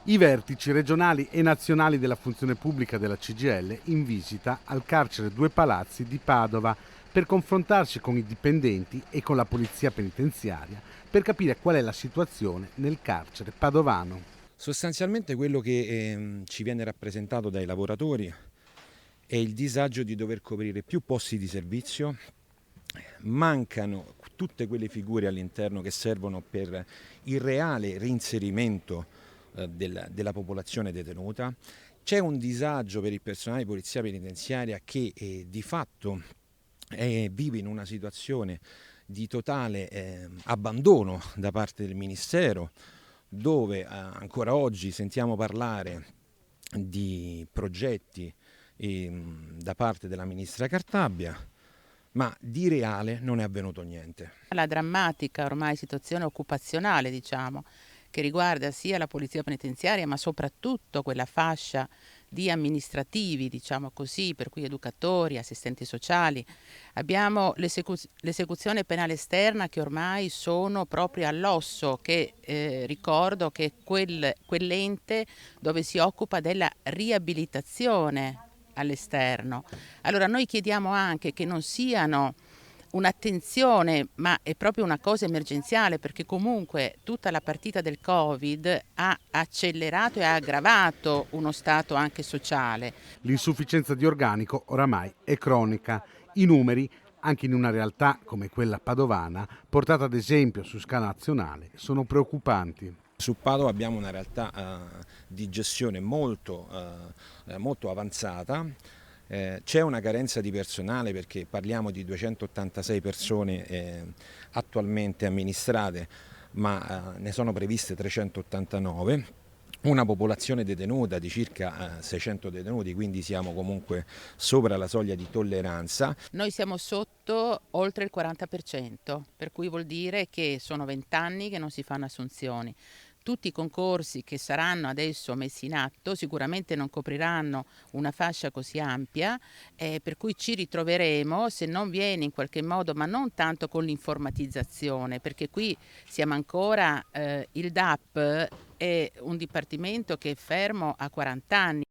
I vertici regionali e nazionali della funzione pubblica della CGIL in visita al carcere Due Palazzi di Padova per confrontarsi con i dipendenti e con la polizia penitenziaria per capire qual è la situazione nel carcere padovano. Sostanzialmente quello che ci viene rappresentato dai lavoratori è il disagio di dover coprire più posti di servizio, mancano tutte quelle figure all'interno che servono per il reale reinserimento della popolazione detenuta. C'è un disagio per il personale di polizia penitenziaria che di fatto vive in una situazione di totale abbandono da parte del Ministero, dove ancora oggi sentiamo parlare di progetti da parte della ministra Cartabia, ma di reale non è avvenuto niente. La drammatica ormai situazione occupazionale, diciamo, che riguarda sia la polizia penitenziaria ma soprattutto quella fascia di amministrativi, diciamo così, per cui educatori, assistenti sociali. Abbiamo l'esecuzione penale esterna che ormai sono proprio all'osso, che ricordo che è quell'ente dove si occupa della riabilitazione all'esterno. Allora noi chiediamo anche che non siano un'attenzione, ma è proprio una cosa emergenziale, perché comunque tutta la partita del Covid ha accelerato e ha aggravato uno stato anche sociale. L'insufficienza di organico oramai è cronica. I numeri, anche in una realtà come quella padovana, portata ad esempio su scala nazionale, sono preoccupanti. Su Padova abbiamo una realtà di gestione molto avanzata. C'è una carenza di personale perché parliamo di 286 persone attualmente amministrate, ma ne sono previste 389. Una popolazione detenuta di circa 600 detenuti, quindi siamo comunque sopra la soglia di tolleranza. Noi siamo sotto oltre il 40%, per cui vuol dire che sono 20 anni che non si fanno assunzioni. Tutti i concorsi che saranno adesso messi in atto sicuramente non copriranno una fascia così ampia, per cui ci ritroveremo, se non viene in qualche modo, ma non tanto con l'informatizzazione, perché qui siamo ancora, il DAP è un dipartimento che è fermo a 40 anni.